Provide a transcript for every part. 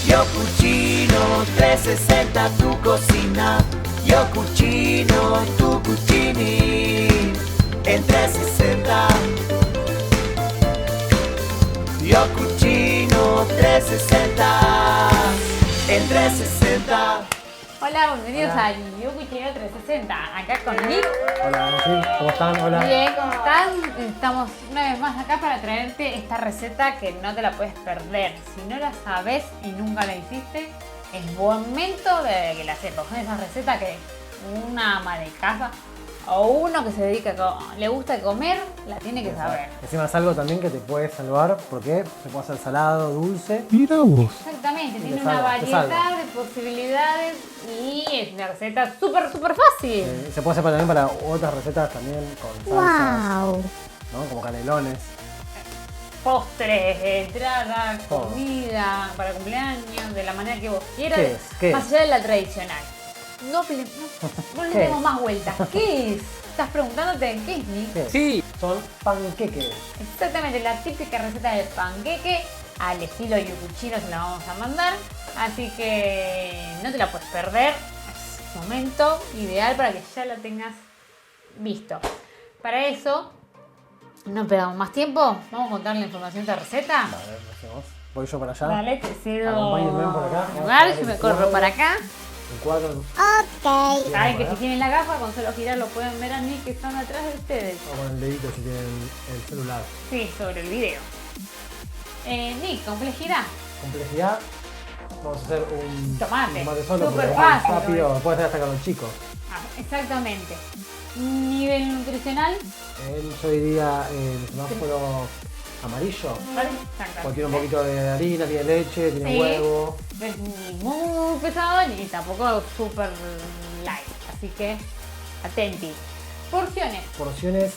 Yo Cucino 360 tu cocina. Yo Cucino, tu cucini en 360. Yo Cucino 360 en 360. Hola, bienvenidos a Yo Cucino 360. Acá con Nick. Hola, Nancy, ¿cómo están? Hola. Bien, ¿cómo están? Estamos una vez más acá para traerte esta receta que no te la puedes perder. Si no la sabes y nunca la hiciste, es buen momento de que la sepas. Es esa receta que una ama de casa o uno que se dedica le gusta comer, la tiene que saber. Encima es algo también que te puede salvar porque se puede hacer salado, dulce. Mira vos. Exactamente, tiene te una salva, te salva. variedad de posibilidades y es una receta súper fácil. Se puede hacer también para otras recetas también con salsas, Wow. ¿no? Como canelones. Postres, entradas, Todo. comida, para cumpleaños, de la manera que vos quieras, ¿Qué es? ¿Qué más es? allá de la tradicional. No le ¿Qué demos es? más vueltas. ¿Qué es? ¿Estás preguntándote qué es, Nick? ¿Qué es? Sí. Son panqueques. Exactamente, la típica receta de panqueque al estilo Yo Cucino se la vamos a mandar. Así que no te la puedes perder. Es momento ideal para que ya la tengas visto. Para eso, no perdamos más tiempo. Vamos a contar la información de esta receta. A ver, hacemos. Voy yo para allá. Dale, te cedo Acompáñenme por acá. Vamos a lugar, ver yo me el corro cuadro. para acá. El cuadro. Ok. Saben que si tienen la gafa, con solo girar lo pueden ver a mí que están atrás de ustedes. O con el dedito si tienen el celular. Sí, sobre el video. Nick, complejidad. Complejidad. Vamos a hacer un Tomate. solo Súper porque es fácil, muy rápido. ¿no? Puedes hacer hasta con los chicos. Ah, exactamente. Nivel nutricional. Yo diría el semáforo amarillo. Exactamente. Porque tiene un poquito de harina, tiene leche, tiene Sí. huevo. No es ni muy pesado ni tampoco súper light. Así que, atenti. Porciones. Porciones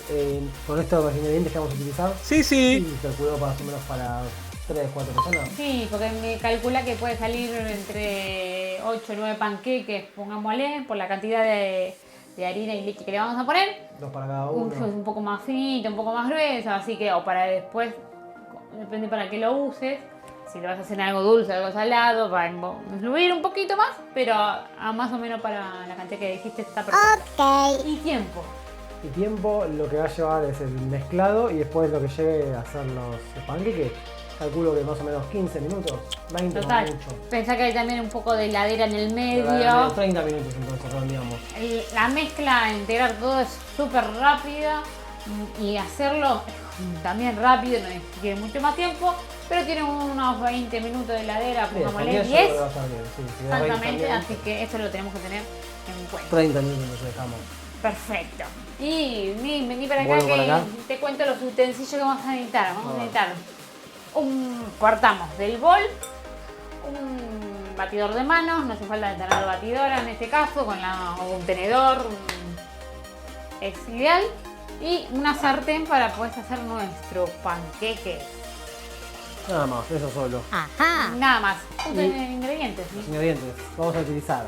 con estos ingredientes que vamos a utilizar. Sí. Y calculo más o menos para 3, 4 personas. Sí, porque me calcula que puede salir entre 8 o 9 panqueques, pongámosle, por la cantidad de harina y leche que le vamos a poner. 2 para cada Un uno. poco más finito, un poco más grueso, así que, o para después, depende para qué lo uses. Si lo vas a hacer algo dulce, algo salado, va a influir un poquito más, pero más o menos para la cantidad que dijiste está perfecto. Ok. Y tiempo. Y tiempo lo que va a llevar es el mezclado y después lo que lleve a hacer los panqueques. Calculo que más o menos 15 minutos, 20 como Total. mucho. Pensá que hay también un poco de heladera en el Medio. medio. 30 minutos entonces redondeamos. La mezcla, integrar todo es súper rápida y hacerlo también rápido, no tiene mucho más tiempo, pero tiene unos 20 minutos de heladera, Bien, pongámosle con eso 10. va a estar bien. Sí, si da 20 Exactamente, también, así que eso lo tenemos que tener en cuenta. 30 minutos nos dejamos. Perfecto. Y vení para acá Vuelvo que para acá. te cuento los utensilios que vamos a necesitar. Vamos a Bueno. necesitar partamos del bol, un batidor de manos, no hace falta tener batidora en este caso, o un tenedor, es ideal. Y una sartén para poder hacer nuestro panqueque. Nada más, eso solo. Ajá. Nada más. Y- Ingredientes. ¿sí? Los ingredientes. Vamos a utilizar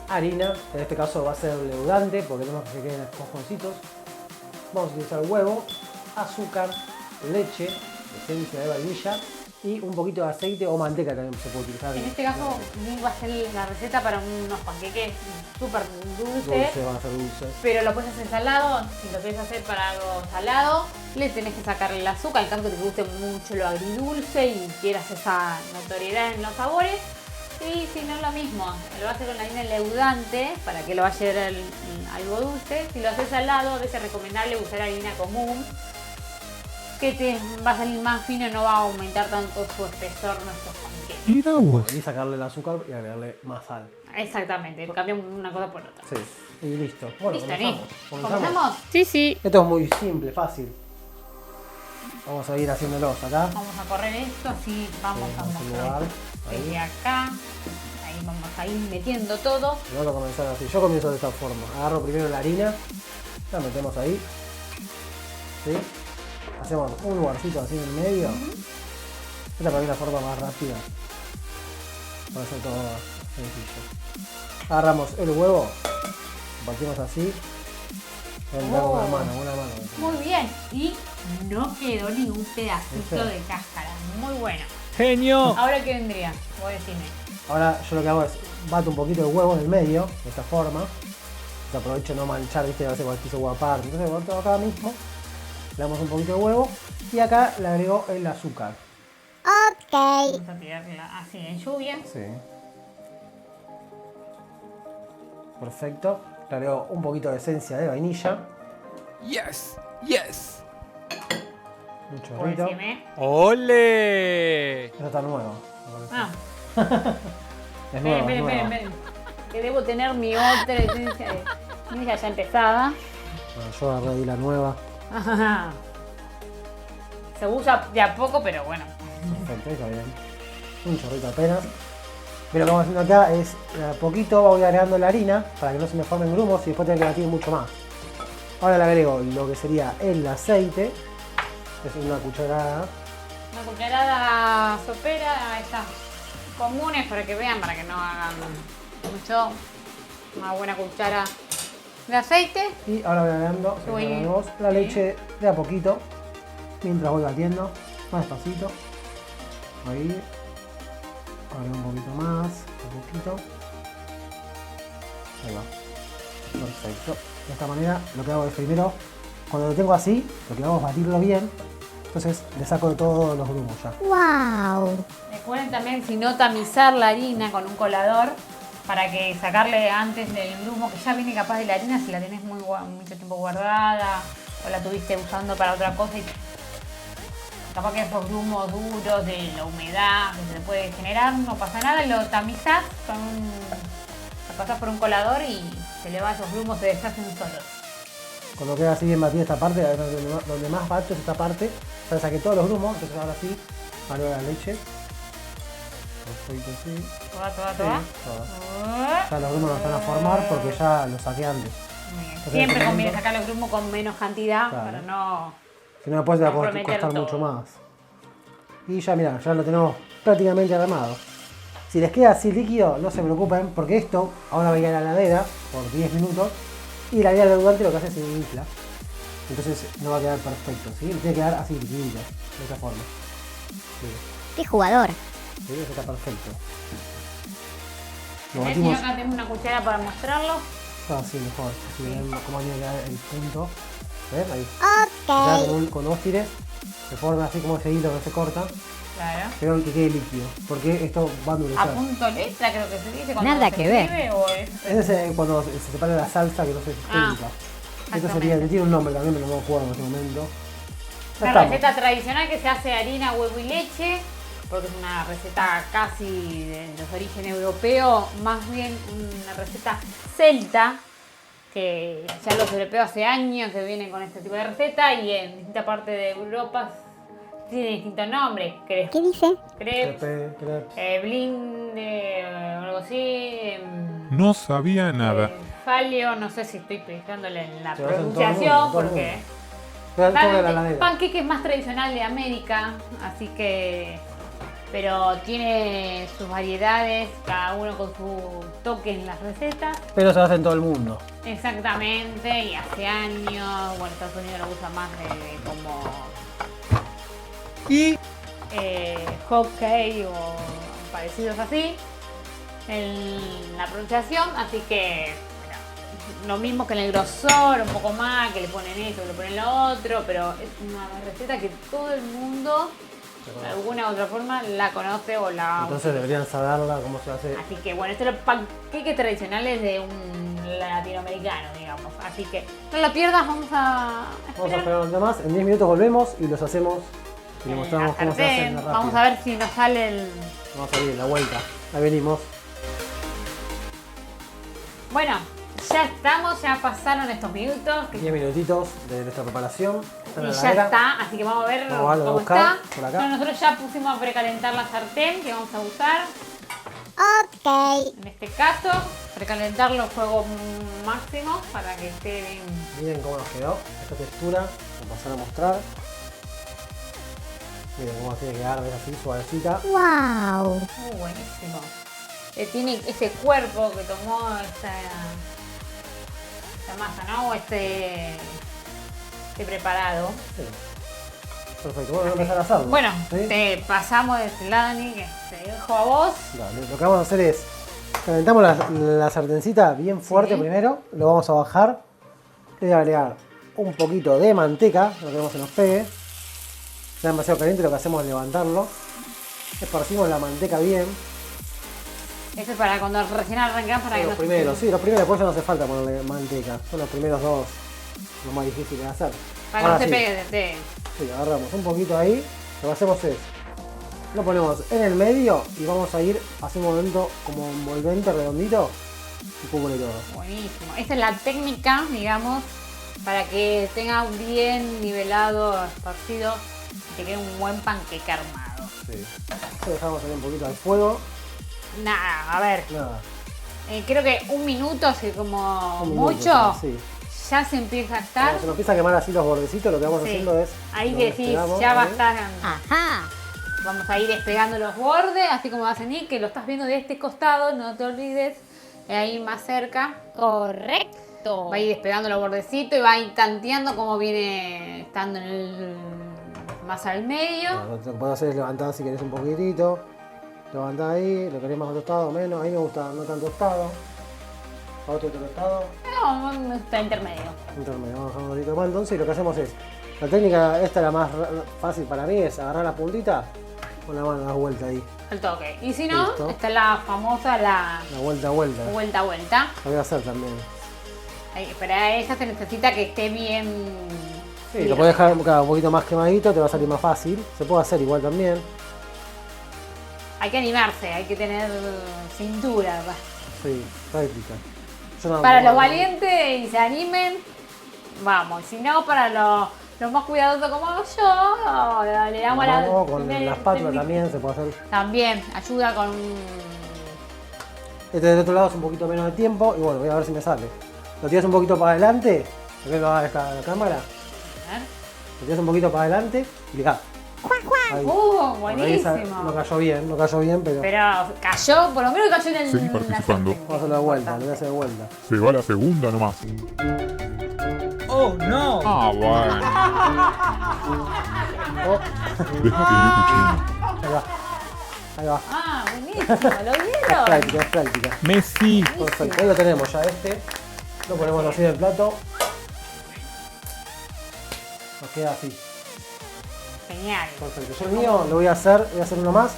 harina, en este caso va a ser leudante porque tenemos que queden esponjoncitos. Vamos a utilizar huevo, azúcar, leche, esencia de vainilla y un poquito de aceite o manteca también se puede utilizar. En este caso, va a ser la receta para unos panqueques súper dulces. Dulce, van a ser dulces. Pero lo puedes hacer salado, si lo quieres hacer para algo salado, le tenés que sacar el azúcar, al caso que te guste mucho lo agridulce y quieras esa notoriedad en los sabores. Y si no es lo mismo, lo vas a hacer con la harina leudante para que lo vaya a llevar algo dulce. Si lo haces salado, a veces es recomendable usar harina común, que te va a salir más fino y no va a aumentar tanto su espesor nuestros panqueques. Mira vos. Y sacarle el azúcar y agregarle más sal. Exactamente, cambiamos una cosa por otra. Sí. Y listo. Bueno, Listo, Nick. comenzamos. ¿Comenzamos? Sí. Esto es muy simple, fácil. Vamos a ir haciéndolos acá. Vamos a correr esto, así vamos a Vamos a mostrar lugar, desde ahí. acá. Ahí vamos a ir metiendo todo. Y vamos a comenzar así. Yo comienzo de esta forma. Agarro primero la harina, la metemos ahí. ¿Sí? Hacemos un lugarcito así en el medio. Esta para mí es la forma más rápida. Para hacer todo sencillo. Agarramos el huevo, lo partimos así. Con una mano. Muy bien. Y no quedó ningún pedacito ¿Viste? de cáscara. Muy bueno. ¡Genio! Ahora, ¿qué vendría? Vos decime. Ahora yo lo que hago es bato un poquito de huevo en el medio, de esta forma. Pues aprovecho no manchar, viste, a veces cuando hice huevo aparte. Entonces bato acá mismo, le damos un poquito de huevo y acá le agrego el azúcar. Vamos a tirarla así en lluvia. Sí. Perfecto. Le agrego un poquito de esencia de vainilla. ¡Yes! ¡Yes! Un Vos chorrito. decime. ¡Ole! Eso está nuevo. me parece. Ah, Es nuevo, esperen, es nuevo. esperen. Que debo tener mi otra esencia de vainilla ya empezada. Bueno, yo agarré ahí la nueva. Ajá. Se usa de a poco, pero bueno. Perfecto, está bien. Un chorrito apenas. Pero lo que vamos haciendo acá es, de a poquito voy agregando la harina para que no se me formen grumos y después tengo que batir mucho más. Ahora le agrego lo que sería el aceite. Es una cucharada. Una cucharada sopera, estas comunes para que vean, para que no hagan mucho. Una buena cuchara de aceite. Y ahora voy agregando Voy- si agregamos la sí. leche de a poquito. Mientras voy batiendo. Más despacito. Ahí. Agrego un poquito más. Un poquito. Ahí va. Perfecto. De esta manera lo que hago es primero, cuando lo tengo así, lo que hago es batirlo bien. Entonces le saco de todos los grumos ya. Recuerden también, si no, tamizar la harina con un colador para que sacarle antes del grumo que ya viene capaz de la harina si la tenés mucho tiempo guardada o la tuviste usando para otra cosa y capaz que esos grumos duros de la humedad que se le puede generar, no pasa nada, lo tamizás con lo pasás por un colador y se le va esos grumos, se deshacen solos. Cuando queda así bien batida esta parte, donde más bato es esta parte, ya saqué todos los grumos, entonces ahora sí, agrego la leche. Perfecto, sí. Toda. Toda. Ya los grumos no se van a formar porque ya los saqué antes. Muy bien. Entonces, Siempre en conviene momento- sacar los grumos con menos cantidad Claro. para no... Si no, después te va a comprometer costar todo. mucho más. Y ya mira, ya lo tenemos prácticamente armado. Si les queda así líquido, no se preocupen, porque esto ahora va a ir a la heladera por 10 minutos y la heladera durante lo que hace es se infla. Entonces no va a quedar perfecto, ¿sí? Tiene que quedar así, liquidito, de esta forma. Sí, ¡Qué jugador! sí, eso está perfecto. Lo ¿Ves? Y batimos acá tengo una cuchara para mostrarlo. así mejor, así ven cómo tiene que quedar el punto. ¿Ven? Ahí. Ya con dos tires se forma así como ese hilo que se corta, Claro. pero que quede líquido, porque esto va a endurecer. A punto letra creo que se dice cuando Nada se que ver. escribe, o es... Ese es cuando se separa la salsa que no se junta. Esto sería, exactamente. tiene un nombre también, pero no me acuerdo en este momento. Ya Una estamos. receta tradicional que se hace de harina, huevo y leche, porque es una receta casi de los orígenes europeos, más bien una receta celta, que ya los europeos hace años que vienen con este tipo de receta y en distintas partes de Europa tiene distintos nombres. ¿Qué dice? Crepes, Crepe. blinde, algo así. No sabía nada. Falio, no sé si estoy pescándole en la Se va a hacer en todo el mundo, pronunciación, todo el porque mundo. Todo de la realmente heladera. panqueque es más tradicional de América, así que, pero tiene sus variedades, cada uno con su toque en las recetas. Pero se hace en todo el mundo. Exactamente, y hace años, bueno, Estados Unidos lo usa más de como Y hot cake o parecidos así en la pronunciación, así que bueno, lo mismo que en el grosor, un poco más, que le ponen esto, que le ponen lo otro, pero es una receta que todo el mundo de alguna u otra forma la conoce o la Entonces deberían saberla cómo se hace. así que bueno, estos son los panqueques tradicionales de un latinoamericano, digamos. Así que no lo pierdas, vamos a Vamos a esperar. esperar un más. En 10 minutos volvemos y los hacemos y les mostramos la cómo se sartén. hacen rápido. Vamos a ver si nos sale el... Vamos a salir la vuelta. Ahí venimos. Bueno, ya estamos, ya pasaron estos minutos. 10 minutitos de nuestra preparación. Está en Y la ya heladera. está, así que vamos a ver Vamos a cómo buscar está. por acá. Bueno, nosotros ya pusimos a precalentar la sartén que vamos a usar. Ok. En este caso, precalentarlo a fuego máximo para que esté bien. Miren cómo nos quedó esta textura. Voy a pasar a mostrar. Miren cómo tiene que quedar, ¿ves? Así, suavecita. ¡Wow! Buenísimo. Tiene ese cuerpo que tomó esta masa, ¿no? O este preparado. Sí. Perfecto, bueno, voy a empezar a hacerlo. Bueno, ¿sí? te pasamos de este lado, Dani, que te dejo a vos. Dale, lo que vamos a hacer es, calentamos la sartencita bien fuerte Sí. primero, lo vamos a bajar, le voy a agregar un poquito de manteca, no queremos que se nos pegue. Está demasiado caliente, lo que hacemos es levantarlo, esparcimos la manteca bien. Esto es para cuando recién arrancás para que Los no primeros, sí, los primeros, después ya no hace falta ponerle manteca, son los primeros dos los más difíciles de hacer. para que no Ahora se sí. pegue. Sí, agarramos un poquito ahí, lo que hacemos es, lo ponemos en el medio y vamos a ir haciendo un movimiento como envolvente, redondito y cubre todo. Buenísimo. Esta es la técnica, digamos, para que tenga bien nivelado, esparcido y te quede un buen panqueque armado. Sí. Lo dejamos ahí un poquito al fuego, Nada, a ver, nada. creo que un minuto, así como Un minuto, mucho, sí. ya se empieza a estar. Cuando se nos empieza a quemar así los bordecitos, lo que vamos Sí. haciendo es... Ahí lo que decís, despegamos, ya va a ahí. estar. Ajá. Vamos a ir despegando los bordes, así como hace Nick, que lo estás viendo de este costado, no te olvides, ahí más cerca. Correcto. Va a ir despegando los bordecitos y va a ir tanteando como viene estando en el más al medio. Bueno, lo que puedo hacer es levantar si querés un poquitito. Levantar ahí, lo querés más tostado o menos. A mí me gusta no tan tostado. A otro tostado. No, está intermedio. Intermedio, vamos a dejar un poquito más. Entonces lo que hacemos es, la técnica esta la más fácil para mí es agarrar la puntita con la mano, das vuelta ahí. Al toque. Y si no, Listo. está la famosa, la La vuelta a vuelta. vuelta a vuelta. Lo voy a hacer también. Para esa se necesita que esté bien. Sí, bien. lo podés dejar un poquito más quemadito, te va a salir más fácil. Se puede hacer igual también. Hay que animarse, hay que tener cintura. Va. Sí, práctica. Yo no- Para no- los valientes y se animen, vamos. Si no, para los más cuidadosos como yo, le damos la. No, con la espátula también se puede hacer. También ayuda con. Este del otro lado es un poquito menos de tiempo y bueno, voy a ver si me sale. Lo tiras un poquito para adelante, lo que lo haga esta cámara, A ver. lo tiras un poquito para adelante y mirá. Ahí. Por ahí Buenísimo. no cayó bien, pero Pero cayó, por lo menos cayó en el. Seguí en la participando. sartén, vamos a hacerlo de vuelta, lo voy a hacer de vuelta. Se va la segunda nomás. Oh no! Ah, bueno. Oh, Deja que yo cuchillo. ahí va. Ahí va. Ah, buenísimo, ¿lo Es vieron? práctica, es práctica. Messi. Perfecto, ahí lo tenemos ya este. Lo ponemos así en el plato. Nos queda así. Genial. Perfecto. Yo el mío lo voy a hacer uno más.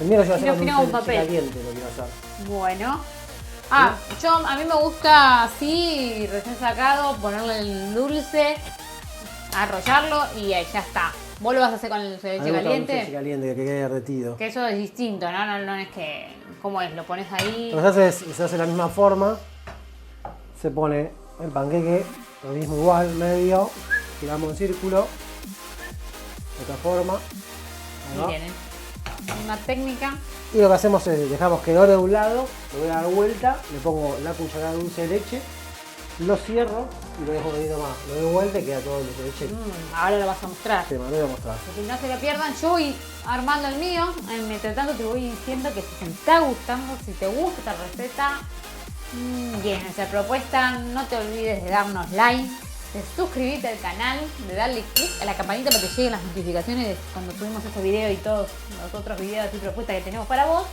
El mío lo voy a Y hacer lo con finamos un con papel. caliente, lo quiero hacer. Bueno. A mí me gusta así, recién sacado, ponerle el dulce, arrollarlo y ahí ya está. ¿Vos lo vas a hacer con el A ceviche mí me gusta el dulce caliente? caliente, que quede derretido. Que eso es distinto, ¿no? No es que. ¿Cómo es? Lo pones ahí. Lo que se hace es, se hace de la misma forma, se pone el panqueque, lo mismo igual, medio, tiramos en círculo, de esta forma, ahí va. Miren, una técnica. Y lo que hacemos es, dejamos que dore de un lado, lo voy a dar vuelta, le pongo la cucharada de dulce de leche, lo cierro y lo dejo un poquito más, lo doy vuelta y queda todo el dulce de leche. Ahora lo vas a mostrar. Te lo voy a mostrar. Porque no se lo pierdan, yo voy armando el mío, mientras tanto te voy diciendo que si te está gustando, si te gusta esta receta, bien, esa propuesta, no te olvides de darnos like, de suscribirte al canal, de darle click a la campanita para que lleguen las notificaciones de cuando subimos este video y todos los otros videos y propuestas que tenemos para vos.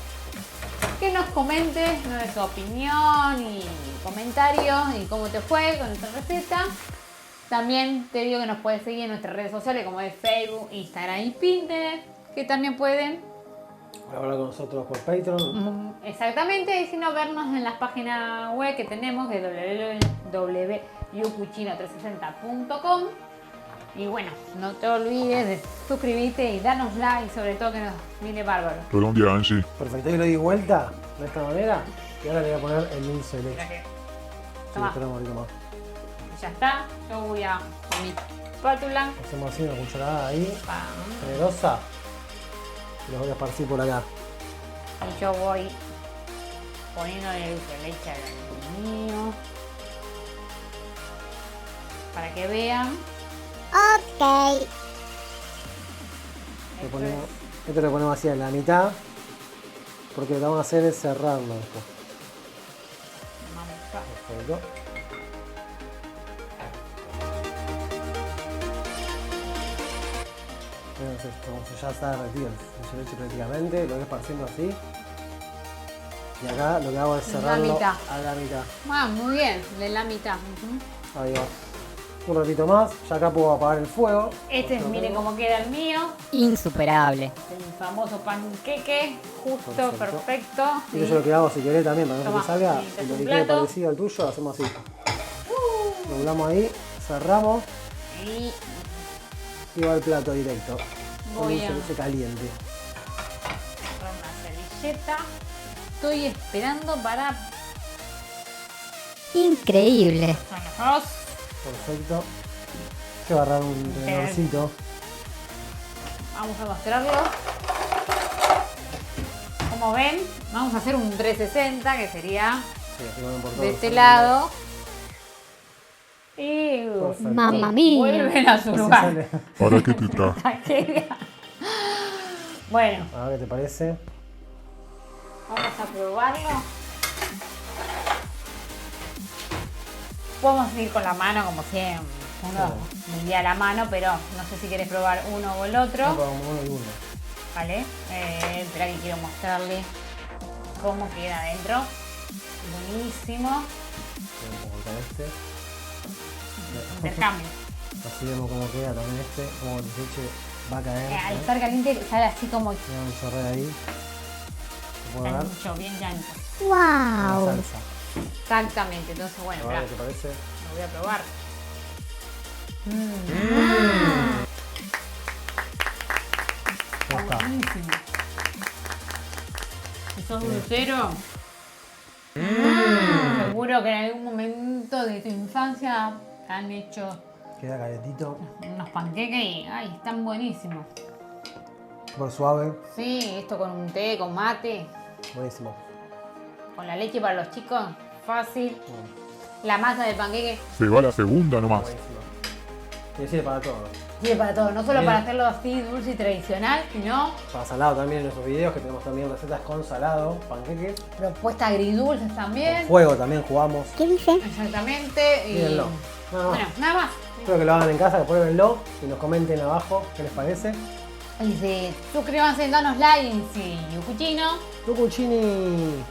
Que nos comentes nuestra opinión y comentarios y cómo te fue con nuestra receta. También te digo que nos puedes seguir en nuestras redes sociales como es Facebook, Instagram y Pinterest, que también pueden Hablar con nosotros por Patreon. exactamente, y si no vernos en las páginas web que tenemos, que es www.yucuchino360.com. Y bueno, no te olvides de suscribirte y darnos like, sobre todo que nos viene bárbaro. Redondea, Angie. Perfecto, y lo di vuelta de esta manera y ahora le voy a poner el dulce de leche. Mira que- Sí, Toma. esperamos un poquito más. Ya está, yo voy a con mi espátula. Hacemos así una cucharada ahí, Pam. generosa. Y los voy a esparcir por acá. Y yo voy poniéndole dulce de leche al mío. Para que vean. Ok. Esto lo ponemos así en la mitad. Porque lo que vamos a hacer es cerrarlo después. Perfecto. Entonces, como ya está derretido el dulce de leche prácticamente, lo voy esparciendo así. Y acá lo que hago es La cerrarlo mitad. a la mitad. Ah, muy bien, de la mitad. Ujú. Ahí va. Un ratito más, ya acá puedo apagar el fuego. Este, Lo miren tengo. cómo queda el mío. Insuperable. El famoso panqueque, justo, Perfecto. perfecto. Y yo lo que hago, si querés también, para que no Toma, te salga, sí, te si hace lo un que quede plato. parecido al tuyo, hacemos así. Doblamos ahí, cerramos Y y va al plato directo. Con Voy dulce a- de leche caliente. agarrar una servilleta. Estoy esperando para Increíble. son los dos. Perfecto. Voy a agarrar un tenedorcito. Vamos a mostrarlo. Como ven, vamos a hacer un 360 que sería Sí, así van por todos de los este ángulos. lado. Y Perfecto. Mamma mía. vuelven a su Así lugar. sale. ¿Para qué te traje? Tragedia. Bueno, A ver qué te parece. vamos a probarlo. Podemos ir con la mano como siempre. Uno diría la mano, pero no sé si quieres probar uno o el otro. Vamos uno y uno. Vale. Espera que quiero mostrarle cómo queda adentro. Buenísimo. Vamos a cortar este. Intercambio. Así vemos cómo queda también este. Cómo el leche va a caer. Al estar caliente sale así como Voy a dar un chorreo ahí. ¿Te puedo dar? mucho, bien llanto. La Wow. salsa. Exactamente. Entonces, bueno, A ver espera, qué te parece. lo voy a probar. Ya está. Buenísimo. Si sos dulcero, seguro que en algún momento de tu infancia te han hecho Queda calentito. unos panqueques y ay, están buenísimos. Súper suave. Sí, esto con un té, con mate, Buenísimo. con la leche para los chicos, fácil. La masa del panqueque Se va la segunda nomás. Buenísimo. Y sirve para todo. sirve para todo, no solo Bien. para hacerlo así dulce y tradicional, sino Para salado también en nuestros videos, que tenemos también recetas con salado, panqueques. propuestas agridulces Con también. fuego también jugamos. ¿Qué dice? Exactamente. Y Mírenlo. Nada más. bueno, nada más. Espero que lo hagan en casa, que pruébenlo y nos comenten abajo qué les parece. Y si suscríbanse, danos like y si Yucuchino. Lucuchini.